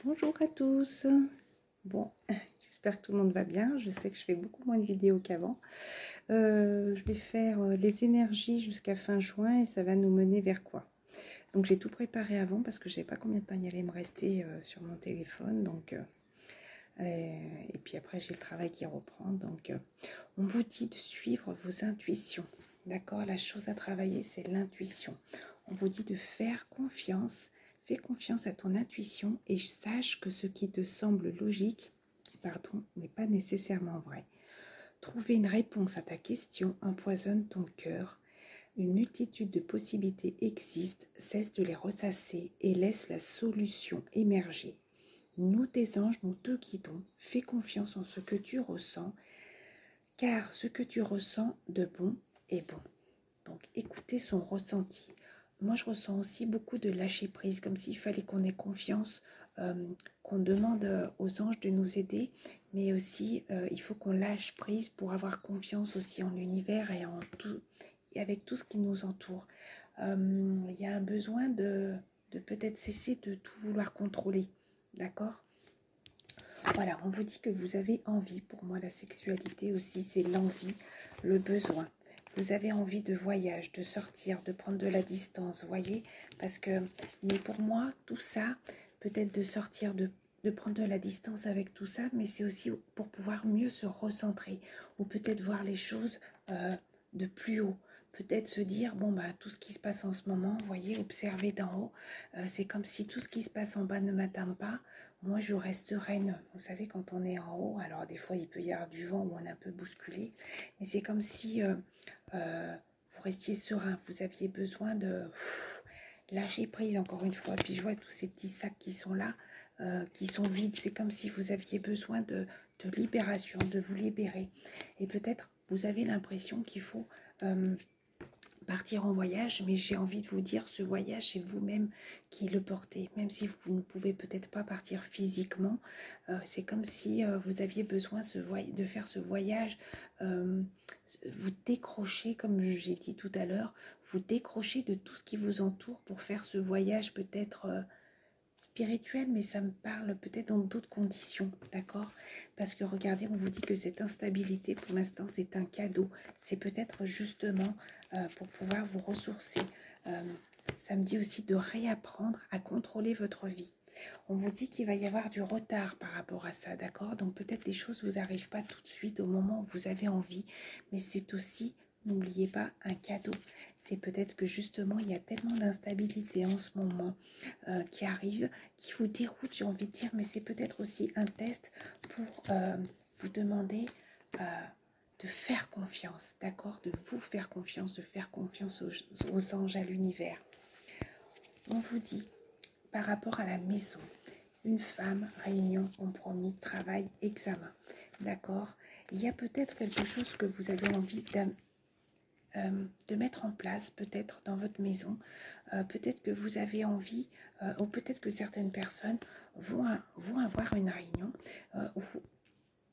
Bonjour à tous. Bon, j'espère que tout le monde va bien. Je sais que je fais beaucoup moins de vidéos qu'avant. Je vais faire les énergies jusqu'à fin juin et ça va nous mener vers quoi? Donc j'ai tout préparé avant parce que je ne savais pas combien de temps il allait me rester sur mon téléphone. Et puis après j'ai le travail qui reprend. On vous dit de suivre vos intuitions. D'accord? La chose à travailler, c'est l'intuition. On vous dit de faire confiance. Fais confiance à ton intuition et sache que ce qui te semble logique, n'est pas nécessairement vrai. Trouver une réponse à ta question empoisonne ton cœur. Une multitude de possibilités existent, cesse de les ressasser et laisse la solution émerger. Nous, tes anges, nous te guidons. Fais confiance en ce que tu ressens, car ce que tu ressens de bon est bon. Donc, écoutez son ressenti. Moi, je ressens aussi beaucoup de lâcher prise, comme s'il fallait qu'on ait confiance, qu'on demande aux anges de nous aider, mais aussi il faut qu'on lâche prise pour avoir confiance aussi en l'univers et en tout, et avec tout ce qui nous entoure. Il y a un besoin de peut-être cesser de tout vouloir contrôler, d'accord ? Voilà, on vous dit que vous avez envie. Pour moi, la sexualité aussi, c'est l'envie, le besoin. Vous avez envie de voyage, de sortir, de prendre de la distance, voyez. Mais pour moi, tout ça, peut-être de sortir, de prendre de la distance avec tout ça, mais c'est aussi pour pouvoir mieux se recentrer ou peut-être voir les choses de plus haut. Peut-être se dire, bon, bah, tout ce qui se passe en ce moment, voyez, observer d'en haut, c'est comme si tout ce qui se passe en bas ne m'atteint pas. Moi, je reste sereine. Vous savez, quand on est en haut, alors des fois, il peut y avoir du vent où on est un peu bousculé, mais c'est comme si vous restiez serein. Vous aviez besoin de lâcher prise, encore une fois. Puis je vois tous ces petits sacs qui sont là, qui sont vides. C'est comme si vous aviez besoin de libération, de vous libérer. Et peut-être, vous avez l'impression qu'il faut partir en voyage, mais j'ai envie de vous dire, ce voyage, c'est vous-même qui le portez. Même si vous ne pouvez peut-être pas partir physiquement, c'est comme si vous aviez besoin de faire ce voyage, vous décrocher, comme j'ai dit tout à l'heure, vous décrocher de tout ce qui vous entoure pour faire ce voyage peut-être spirituel, mais ça me parle peut-être dans d'autres conditions, d'accord? Parce que regardez, on vous dit que cette instabilité, pour l'instant, c'est un cadeau. C'est peut-être justement pour pouvoir vous ressourcer. Ça me dit aussi de réapprendre à contrôler votre vie. On vous dit qu'il va y avoir du retard par rapport à ça, d'accord? Donc peut-être des choses ne vous arrivent pas tout de suite au moment où vous avez envie, mais c'est aussi, n'oubliez pas, un cadeau. C'est peut-être que justement, il y a tellement d'instabilité en ce moment qui arrive, qui vous déroute, j'ai envie de dire, mais c'est peut-être aussi un test pour vous demander de faire confiance, d'accord? De vous faire confiance, de faire confiance aux anges, à l'univers. On vous dit, par rapport à la maison, une femme, réunion, compromis, travail, examen, d'accord? Il y a peut-être quelque chose que vous avez envie de mettre en place, peut-être dans votre maison, peut-être que vous avez envie, ou peut-être que certaines personnes vont avoir une réunion, ou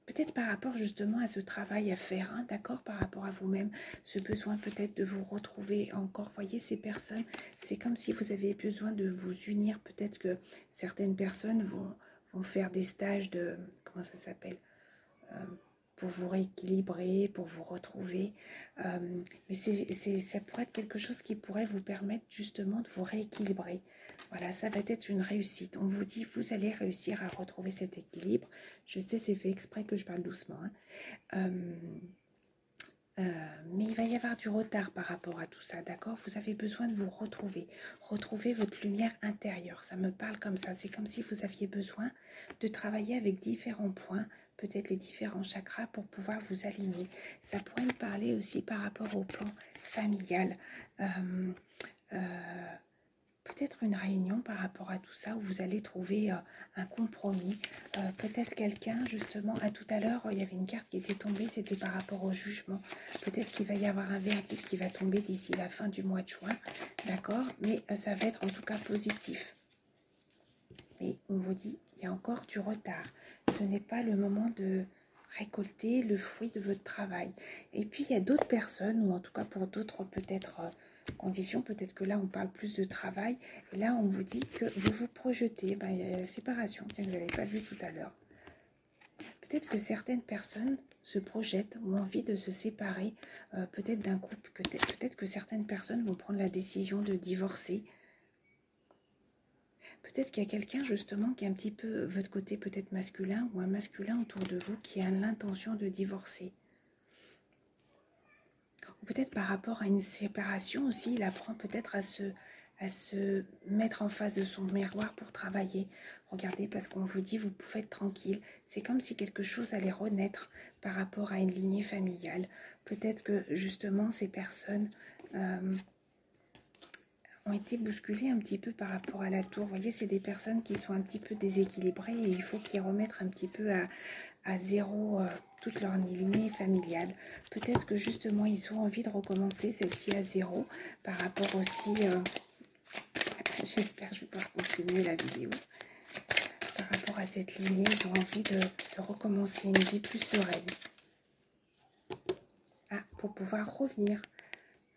peut-être par rapport justement à ce travail à faire, hein, d'accord, par rapport à vous-même, ce besoin peut-être de vous retrouver encore, voyez ces personnes, c'est comme si vous avez besoin de vous unir, peut-être que certaines personnes vont faire des stages de, comment ça s'appelle, pour vous rééquilibrer, pour vous retrouver. Mais ça pourrait être quelque chose qui pourrait vous permettre justement de vous rééquilibrer. Voilà, ça va être une réussite. On vous dit, vous allez réussir à retrouver cet équilibre. Je sais, c'est fait exprès que je parle doucement, hein. Mais il va y avoir du retard par rapport à tout ça, d'accord? Vous avez besoin de vous retrouver votre lumière intérieure. Ça me parle comme ça. C'est comme si vous aviez besoin de travailler avec différents points, peut-être les différents chakras pour pouvoir vous aligner. Ça pourrait me parler aussi par rapport au plan familial. Peut-être une réunion par rapport à tout ça où vous allez trouver un compromis. Peut-être quelqu'un, justement, à tout à l'heure, il y avait une carte qui était tombée, c'était par rapport au jugement. Peut-être qu'il va y avoir un verdict qui va tomber d'ici la fin du mois de juin, d'accord? Mais ça va être en tout cas positif. Mais on vous dit, il y a encore du retard. Ce n'est pas le moment de récolter le fruit de votre travail. Et puis, il y a d'autres personnes, ou en tout cas pour d'autres peut-être Condition, peut-être que là, on parle plus de travail. Et là, on vous dit que vous vous projetez. Ben, il y a la séparation, tiens, je ne l'avais pas vu tout à l'heure. Peut-être que certaines personnes se projettent, ont envie de se séparer, peut-être d'un couple. Peut-être que certaines personnes vont prendre la décision de divorcer. Peut-être qu'il y a quelqu'un justement qui est un petit peu votre côté peut-être masculin ou un masculin autour de vous qui a l'intention de divorcer. Ou peut-être par rapport à une séparation aussi, il apprend peut-être à se mettre en face de son miroir pour travailler. Regardez, parce qu'on vous dit, vous pouvez être tranquille. C'est comme si quelque chose allait renaître par rapport à une lignée familiale. Peut-être que justement ces personnes ont été bousculées un petit peu par rapport à la tour. Vous voyez, c'est des personnes qui sont un petit peu déséquilibrées et il faut qu'ils remettent un petit peu à zéro toute leur lignée familiale. Peut-être que justement ils ont envie de recommencer cette vie à zéro par rapport aussi, j'espère que je vais pouvoir continuer la vidéo, par rapport à cette lignée, ils ont envie de recommencer une vie plus sereine. Ah, pour pouvoir revenir.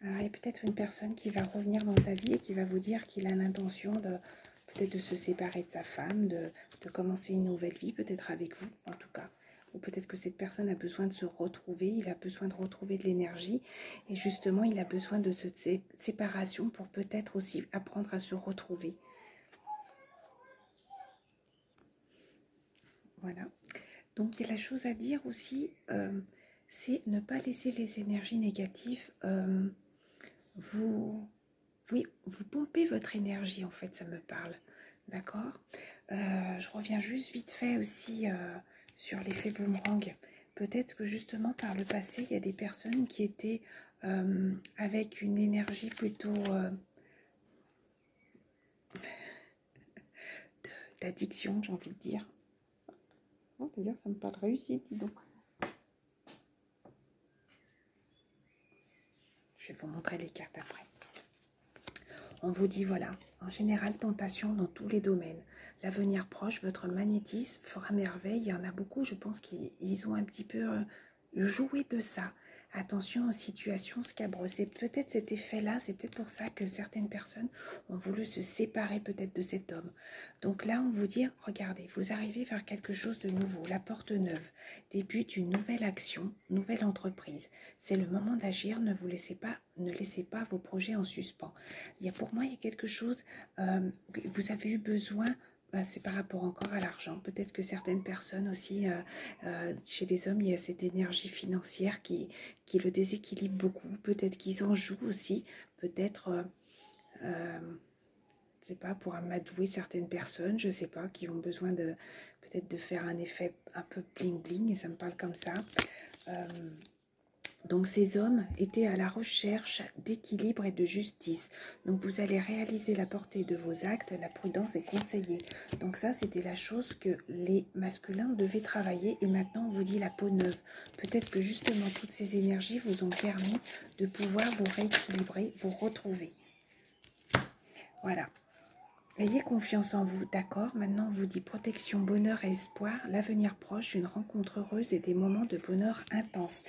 Alors il y a peut-être une personne qui va revenir dans sa vie et qui va vous dire qu'il a l'intention de peut-être de se séparer de sa femme, de commencer une nouvelle vie, peut-être avec vous en tout cas. Ou peut-être que cette personne a besoin de se retrouver, il a besoin de retrouver de l'énergie et justement il a besoin de cette séparation pour peut-être aussi apprendre à se retrouver. Voilà. Donc il y a la chose à dire aussi, c'est ne pas laisser les énergies négatives vous pompez votre énergie en fait, ça me parle. D'accord. Je reviens juste vite fait aussi sur l'effet boomerang. Peut-être que justement par le passé, il y a des personnes qui étaient avec une énergie plutôt d'addiction, j'ai envie de dire. Oh, d'ailleurs, ça me parle réussite, dis donc. Je vais vous montrer les cartes après. On vous dit, voilà, en général, tentation dans tous les domaines. L'avenir proche, votre magnétisme fera merveille. Il y en a beaucoup, je pense qu'ils ont un petit peu joué de ça. Attention aux situations scabreuses. C'est peut-être cet effet-là, c'est peut-être pour ça que certaines personnes ont voulu se séparer peut-être de cet homme. Donc là, on vous dit, regardez, vous arrivez vers quelque chose de nouveau, la porte neuve, début d'une nouvelle action, nouvelle entreprise. C'est le moment d'agir, ne laissez pas vos projets en suspens. Pour moi, il y a quelque chose, vous avez eu besoin, c'est par rapport encore à l'argent. Peut-être que certaines personnes aussi, chez les hommes, il y a cette énergie financière qui le déséquilibre beaucoup. Peut-être qu'ils en jouent aussi. Peut-être, je ne sais pas, pour amadouer certaines personnes, je ne sais pas, qui ont besoin de peut-être de faire un effet un peu bling-bling, et ça me parle comme ça. Donc ces hommes étaient à la recherche d'équilibre et de justice. Donc vous allez réaliser la portée de vos actes, la prudence est conseillée. Donc ça, c'était la chose que les masculins devaient travailler et maintenant on vous dit la peau neuve. Peut-être que justement toutes ces énergies vous ont permis de pouvoir vous rééquilibrer, vous retrouver. Voilà. Ayez confiance en vous, d'accord? Maintenant, on vous dit protection, bonheur et espoir, l'avenir proche, une rencontre heureuse et des moments de bonheur intense.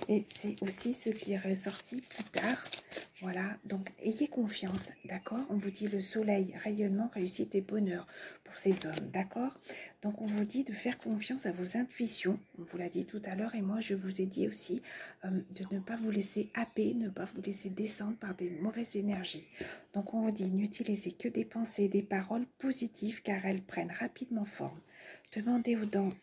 Et c'est aussi ce qui est ressorti plus tard. Voilà, donc ayez confiance, d'accord? On vous dit le soleil, rayonnement, réussite et bonheur pour ces hommes, d'accord? Donc on vous dit de faire confiance à vos intuitions, on vous l'a dit tout à l'heure et moi je vous ai dit aussi de ne pas vous laisser happer, ne pas vous laisser descendre par des mauvaises énergies. Donc on vous dit n'utilisez que des pensées, des paroles positives car elles prennent rapidement forme. Demandez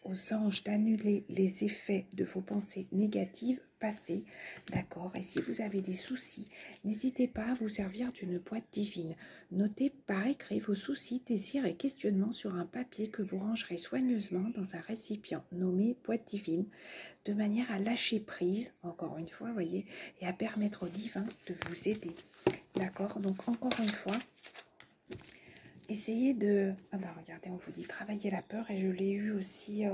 aux anges d'annuler les effets de vos pensées négatives passées, d'accord? Et si vous avez des soucis, n'hésitez pas à vous servir d'une boîte divine. Notez par écrit vos soucis, désirs et questionnements sur un papier que vous rangerez soigneusement dans un récipient nommé boîte divine, de manière à lâcher prise, encore une fois, voyez, et à permettre au divin de vous aider. D'accord? Donc encore une fois, essayez de... Ah bah regardez, on vous dit travailler la peur et je l'ai eu aussi,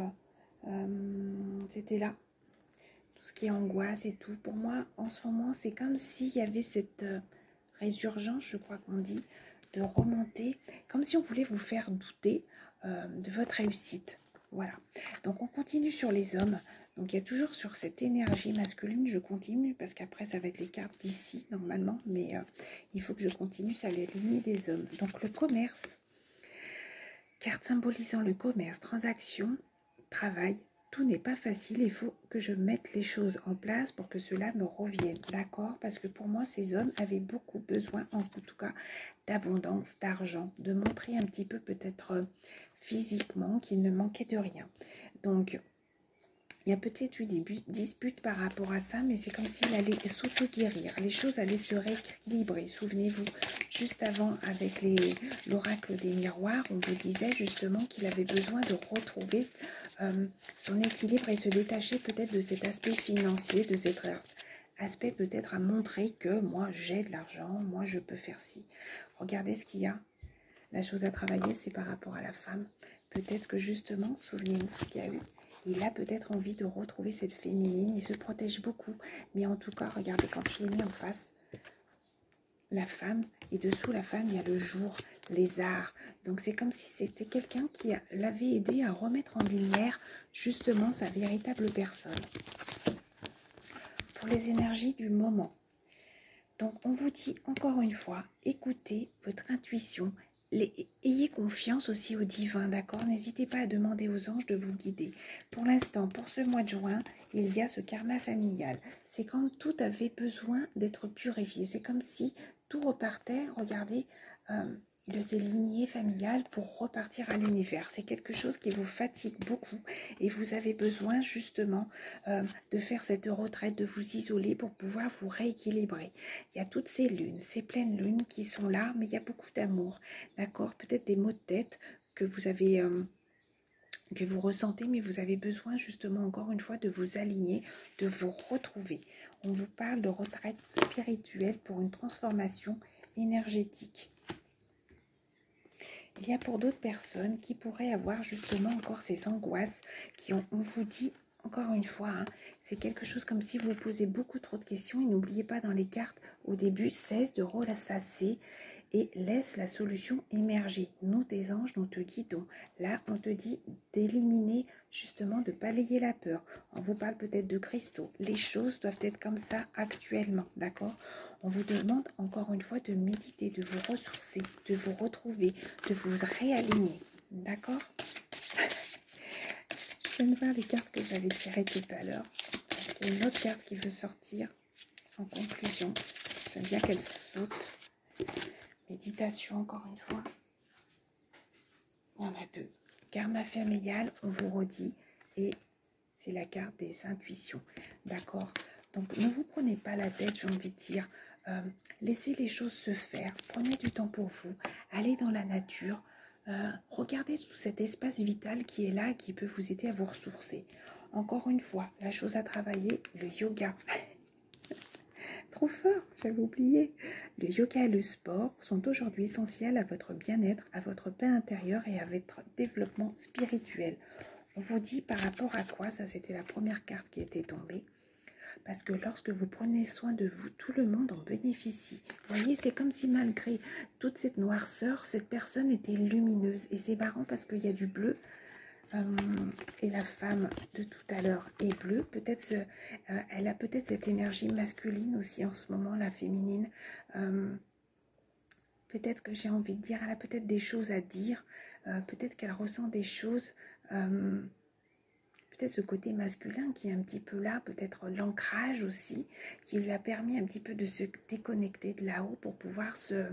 c'était là. Tout ce qui est angoisse et tout. Pour moi, en ce moment, c'est comme s'il y avait cette résurgence, je crois qu'on dit, de remonter, comme si on voulait vous faire douter de votre réussite. Voilà. Donc, on continue sur les hommes. Donc, il y a toujours sur cette énergie masculine, je continue, parce qu'après, ça va être les cartes d'ici, normalement. Mais il faut que je continue sur les lignées des hommes. Donc, le commerce, carte symbolisant le commerce, transaction, travail. Tout n'est pas facile, il faut que je mette les choses en place pour que cela me revienne, d'accord? Parce que pour moi, ces hommes avaient beaucoup besoin, en tout cas, d'abondance, d'argent, de montrer un petit peu peut-être physiquement qu'il ne manquait de rien. Donc, il y a peut-être eu des disputes par rapport à ça, mais c'est comme s'il allait s'auto-guérir. Les choses allaient se rééquilibrer. Souvenez-vous, juste avant, avec l'oracle des miroirs, on vous disait justement qu'il avait besoin de retrouver son équilibre et se détacher peut-être de cet aspect financier, de cet aspect peut-être à montrer que moi j'ai de l'argent, moi je peux faire ci. Regardez ce qu'il y a. La chose à travailler, c'est par rapport à la femme. Peut-être que justement, souvenez-vous ce qu'il y a eu. Il a peut-être envie de retrouver cette féminine. Il se protège beaucoup. Mais en tout cas, regardez, quand je l'ai mis en face, la femme, et dessous la femme, il y a le jour, les arts. Donc c'est comme si c'était quelqu'un qui l'avait aidé à remettre en lumière justement sa véritable personne. Pour les énergies du moment. Donc on vous dit encore une fois, écoutez votre intuition. Ayez confiance aussi au divin, d'accord? N'hésitez pas à demander aux anges de vous guider. Pour l'instant, pour ce mois de juin, il y a ce karma familial. C'est comme tout avait besoin d'être purifié. C'est comme si tout repartait, regardez, de ces lignées familiales pour repartir à l'univers. C'est quelque chose qui vous fatigue beaucoup et vous avez besoin justement de faire cette retraite, de vous isoler pour pouvoir vous rééquilibrer. Il y a toutes ces lunes, ces pleines lunes qui sont là, mais il y a beaucoup d'amour, d'accord? Peut-être des maux de tête que vous avez... que vous ressentez, mais vous avez besoin justement encore une fois de vous aligner, de vous retrouver. On vous parle de retraite spirituelle pour une transformation énergétique. Il y a pour d'autres personnes qui pourraient avoir justement encore ces angoisses on vous dit encore une fois, hein, c'est quelque chose comme si vous posez beaucoup trop de questions et n'oubliez pas dans les cartes au début, cesse de ressasser et laisse la solution émerger. Nous, tes anges, nous te guidons. Là, on te dit d'éliminer, justement, de balayer la peur. On vous parle peut-être de cristaux. Les choses doivent être comme ça actuellement, d'accord? On vous demande encore une fois de méditer, de vous ressourcer, de vous retrouver, de vous réaligner, d'accord? Je viens de voir les cartes que j'avais tirées tout à l'heure, parce qu'il y a une autre carte qui veut sortir en conclusion. J'aime bien qu'elle saute. Méditation, encore une fois. Il y en a deux. Karma familial, on vous redit, et c'est la carte des intuitions. D'accord? Donc, ne vous prenez pas la tête, j'ai envie de dire. Laissez les choses se faire. Prenez du temps pour vous. Allez dans la nature. Regardez sous cet espace vital qui est là, qui peut vous aider à vous ressourcer. Encore une fois, la chose à travailler, le yoga. Trop fort, j'avais oublié. Le yoga et le sport sont aujourd'hui essentiels à votre bien-être, à votre paix intérieure et à votre développement spirituel. On vous dit par rapport à quoi, ça c'était la première carte qui était tombée. Parce que lorsque vous prenez soin de vous, tout le monde en bénéficie. Vous voyez, c'est comme si malgré toute cette noirceur, cette personne était lumineuse. Et c'est marrant parce qu'il y a du bleu. Et la femme de tout à l'heure est bleue. Peut-être, elle a peut-être cette énergie masculine aussi en ce moment, la féminine. Peut-être que j'ai envie de dire, elle a peut-être des choses à dire. Peut-être qu'elle ressent des choses... peut-être ce côté masculin qui est un petit peu là, peut-être l'ancrage aussi, qui lui a permis un petit peu de se déconnecter de là-haut pour pouvoir se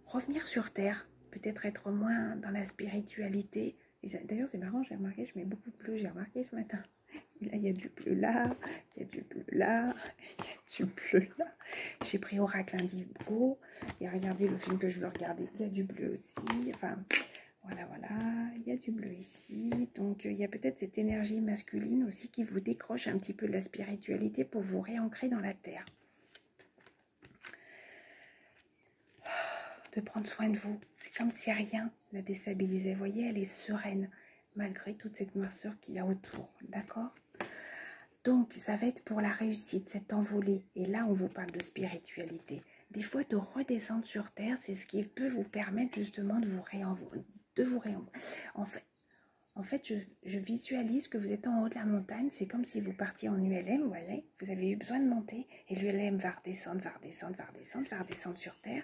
revenir sur terre, peut-être être moins dans la spiritualité. D'ailleurs, c'est marrant, j'ai remarqué, je mets beaucoup de bleu, j'ai remarqué ce matin. Et là, il y a du bleu là, il y a du bleu là, il y a du bleu là. J'ai pris Oracle Indigo et regardez le film que je veux regarder, il y a du bleu aussi, enfin... Voilà, voilà, il y a du bleu ici. Donc, il y a peut-être cette énergie masculine aussi qui vous décroche un petit peu de la spiritualité pour vous réancrer dans la terre. De prendre soin de vous. C'est comme si rien la déstabilisait. Vous voyez, elle est sereine malgré toute cette noirceur qu'il y a autour. D'accord? Donc, ça va être pour la réussite, cette envolée. Et là, on vous parle de spiritualité. Des fois, de redescendre sur terre, c'est ce qui peut vous permettre justement de vous réenvoler. En fait, En fait, je visualise que vous êtes en haut de la montagne. C'est comme si vous partiez en ULM, vous voyez. Vous avez eu besoin de monter et l'ULM va redescendre, va redescendre, va redescendre, va redescendre sur Terre.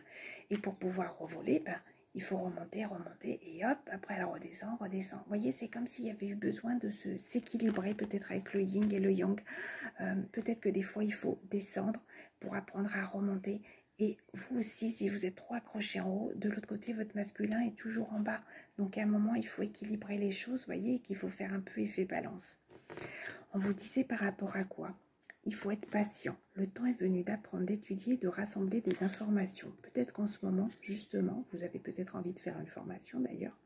Et pour pouvoir revoler, ben, il faut remonter, remonter et hop, après elle redescend, redescend. Vous voyez, c'est comme s'il y avait eu besoin de s'équilibrer peut-être avec le yin et le yang. Peut-être que des fois, il faut descendre pour apprendre à remonter. Et vous aussi, si vous êtes trop accroché en haut, de l'autre côté, votre masculin est toujours en bas. Donc à un moment, il faut équilibrer les choses, vous voyez, qu'il faut faire un peu effet balance. On vous disait par rapport à quoi? Il faut être patient. Le temps est venu d'apprendre, d'étudier, de rassembler des informations. Peut-être qu'en ce moment, justement, vous avez peut-être envie de faire une formation d'ailleurs.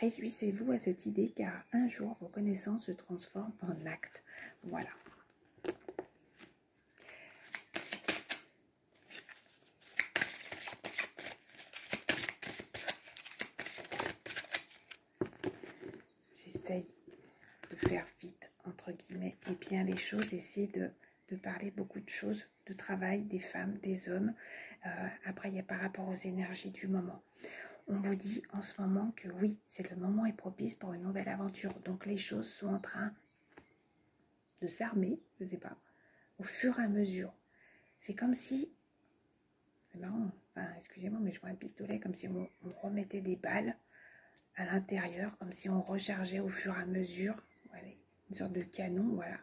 Réjouissez-vous à cette idée car un jour, vos connaissances se transforment en actes. Voilà. J'essaye de faire vite, entre guillemets, et bien les choses, essayer de parler beaucoup de choses, de travail, des femmes, des hommes. Après, il y a par rapport aux énergies du moment. On vous dit en ce moment que oui, c'est le moment est propice pour une nouvelle aventure. Donc les choses sont en train de s'armer, je ne sais pas, au fur et à mesure. C'est comme si, c'est marrant, enfin excusez-moi, mais je vois un pistolet comme si on remettait des balles à l'intérieur, comme si on rechargeait au fur et à mesure, voilà, une sorte de canon, voilà.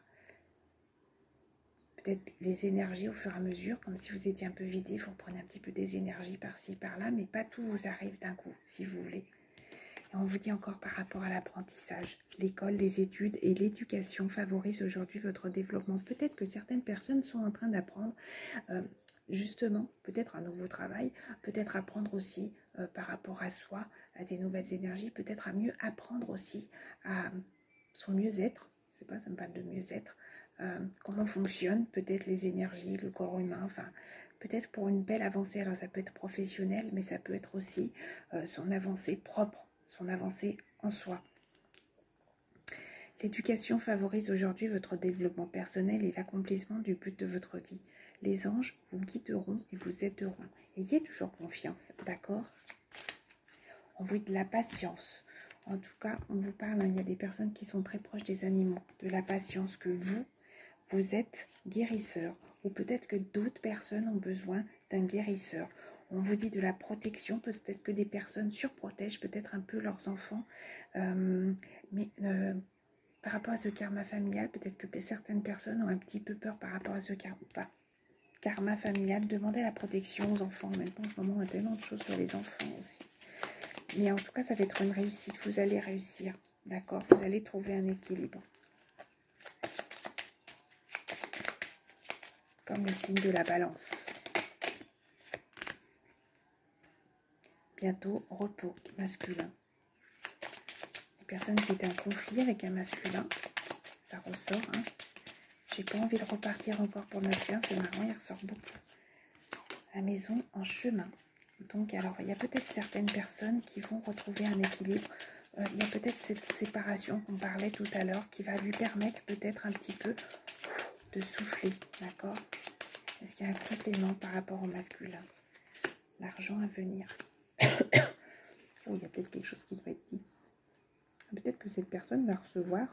Peut-être les énergies au fur et à mesure, comme si vous étiez un peu vidé, vous reprenez un petit peu des énergies par-ci, par-là, mais pas tout vous arrive d'un coup, si vous voulez. Et on vous dit encore par rapport à l'apprentissage, l'école, les études et l'éducation favorisent aujourd'hui votre développement. Peut-être que certaines personnes sont en train d'apprendre justement, peut-être un nouveau travail, peut-être apprendre aussi par rapport à soi, à des nouvelles énergies, peut-être à mieux apprendre aussi à son mieux-être. Je sais pas, ça me parle de mieux-être. Comment fonctionnent peut-être les énergies, le corps humain, enfin, peut-être pour une belle avancée. Alors ça peut être professionnel, mais ça peut être aussi son avancée propre, son avancée en soi. L'éducation favorise aujourd'hui votre développement personnel et l'accomplissement du but de votre vie. Les anges vous guideront et vous aideront. Ayez toujours confiance, d'accord? On vous dit de la patience. En tout cas, on vous parle, il y a des personnes qui sont très proches des animaux. De la patience que vous êtes guérisseur. Ou peut-être que d'autres personnes ont besoin d'un guérisseur. On vous dit de la protection. Peut-être que des personnes surprotègent peut-être un peu leurs enfants. Par rapport à ce karma familial, peut-être que certaines personnes ont un petit peu peur par rapport à ce karma familial. Demandez la protection aux enfants. En même temps, en ce moment, on a tellement de choses sur les enfants aussi. Mais en tout cas, ça va être une réussite. Vous allez réussir, d'accord? Vous allez trouver un équilibre. Comme le signe de la balance. Bientôt, repos masculin. Les personnes qui étaient en conflit avec un masculin, ça ressort, hein. J'ai pas envie de repartir encore pour le masculin, c'est marrant, il ressort beaucoup. La maison en chemin. Donc, alors, il y a peut-être certaines personnes qui vont retrouver un équilibre. Il y a peut-être cette séparation qu'on parlait tout à l'heure qui va lui permettre peut-être un petit peu de souffler, d'accord? Est-ce qu'il y a un complément par rapport au masculin? L'argent à venir. Oh, il y a peut-être quelque chose qui doit être dit. Peut-être que cette personne va recevoir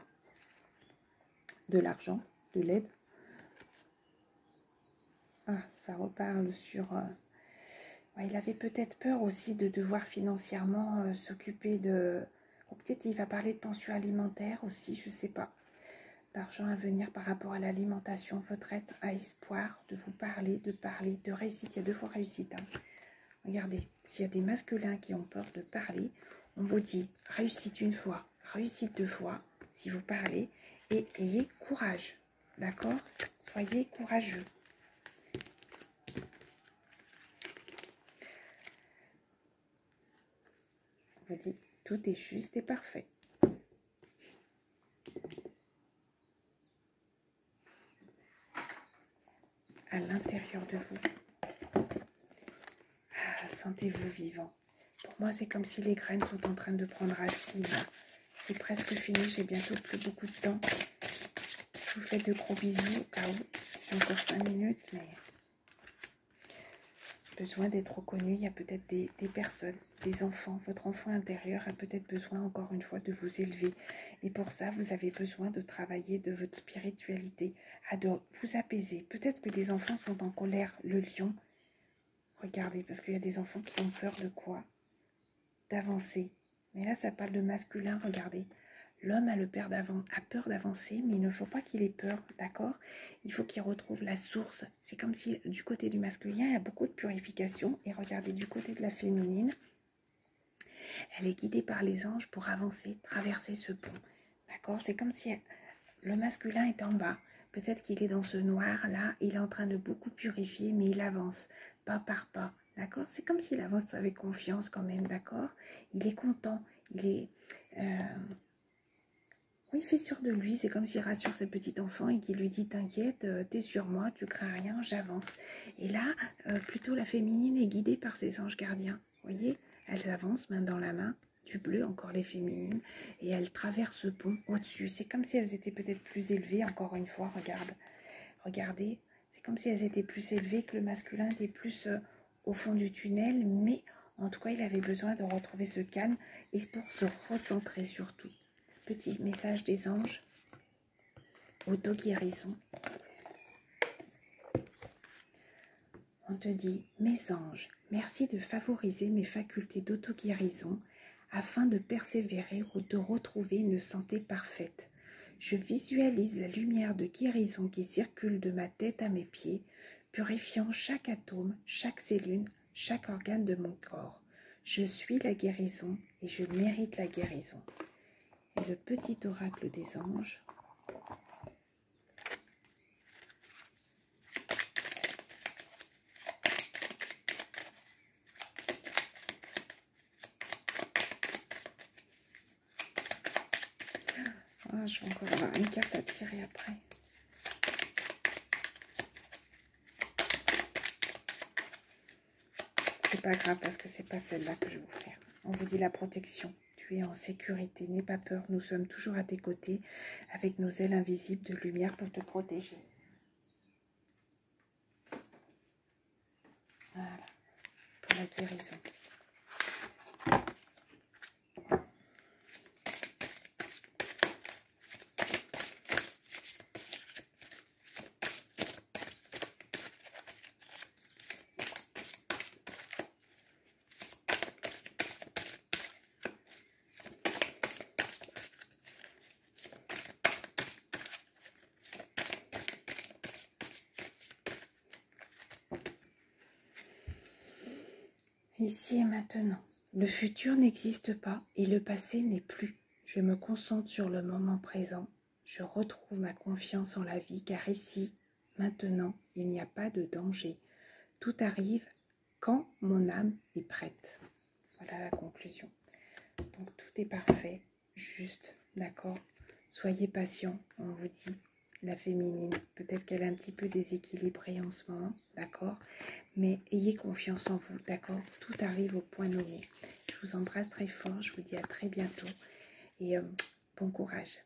de l'argent, de l'aide. Ah, ça reparle sur... ouais, il avait peut-être peur aussi de devoir financièrement s'occuper de... Ou peut-être il va parler de pension alimentaire aussi, je ne sais pas. D'argent à venir par rapport à l'alimentation. Votre être a espoir de vous parler, de réussite. Il y a 2 fois réussite. Hein. Regardez, s'il y a des masculins qui ont peur de parler, on vous dit réussite 1 fois, réussite 2 fois, si vous parlez, et ayez courage, d'accord? Soyez courageux. On vous dit tout est juste et parfait. À l'intérieur de vous. Ah, sentez-vous vivant. Pour moi, c'est comme si les graines sont en train de prendre racine. C'est presque fini, j'ai bientôt plus beaucoup de temps. Je vous fais de gros bisous au cas où. J'ai encore 5 minutes, mais besoin d'être reconnu. Il y a peut-être des personnes des enfants. Votre enfant intérieur a peut-être besoin, encore une fois, de vous élever. Et pour ça, vous avez besoin de travailler de votre spiritualité, de vous apaiser. Peut-être que des enfants sont en colère. Le lion, regardez, parce qu'il y a des enfants qui ont peur de quoi? D'avancer. Mais là, ça parle de masculin, regardez. L'homme a peur d'avancer, mais il ne faut pas qu'il ait peur, d'accord? Il faut qu'il retrouve la source. C'est comme si du côté du masculin, il y a beaucoup de purification. Et regardez, du côté de la féminine, elle est guidée par les anges pour avancer, traverser ce pont. D'accord? C'est comme si le masculin est en bas. Peut-être qu'il est dans ce noir-là, il est en train de beaucoup purifier, mais il avance, pas par pas. D'accord? C'est comme s'il avance avec confiance quand même, d'accord? Il est content, il est... Oui, il fait sûr de lui, c'est comme s'il rassure ce petit enfant et qu'il lui dit « T'inquiète, t'es sur moi, tu crains rien, j'avance ». Et là, plutôt la féminine est guidée par ses anges gardiens. Vous voyez, elles avancent main dans la main, du bleu, encore les féminines, et elles traversent ce pont au-dessus. C'est comme si elles étaient peut-être plus élevées, encore une fois, regardez, c'est comme si elles étaient plus élevées, que le masculin était plus au fond du tunnel, mais en tout cas, il avait besoin de retrouver ce calme et pour se recentrer surtout. Petit message des anges, auto-guérison. On te dit, mes anges, merci de favoriser mes facultés d'auto-guérison afin de persévérer ou de retrouver une santé parfaite. Je visualise la lumière de guérison qui circule de ma tête à mes pieds, purifiant chaque atome, chaque cellule, chaque organe de mon corps. Je suis la guérison et je mérite la guérison. Et le petit oracle des anges. Ah, je vais encore avoir une carte à tirer après. C'est pas grave parce que c'est pas celle-là que je vais vous faire. On vous dit la protection. Tu es en sécurité, n'aie pas peur. Nous sommes toujours à tes côtés avec nos ailes invisibles de lumière pour te protéger. Voilà, pour la guérison. Ici et maintenant, le futur n'existe pas et le passé n'est plus. Je me concentre sur le moment présent. Je retrouve ma confiance en la vie car ici, maintenant, il n'y a pas de danger. Tout arrive quand mon âme est prête. Voilà la conclusion. Donc tout est parfait, juste, d'accord? Soyez patient, on vous dit. La féminine, peut-être qu'elle est un petit peu déséquilibrée en ce moment, d'accord? Mais ayez confiance en vous, d'accord? Tout arrive au point nommé. Je vous embrasse très fort, je vous dis à très bientôt et bon courage.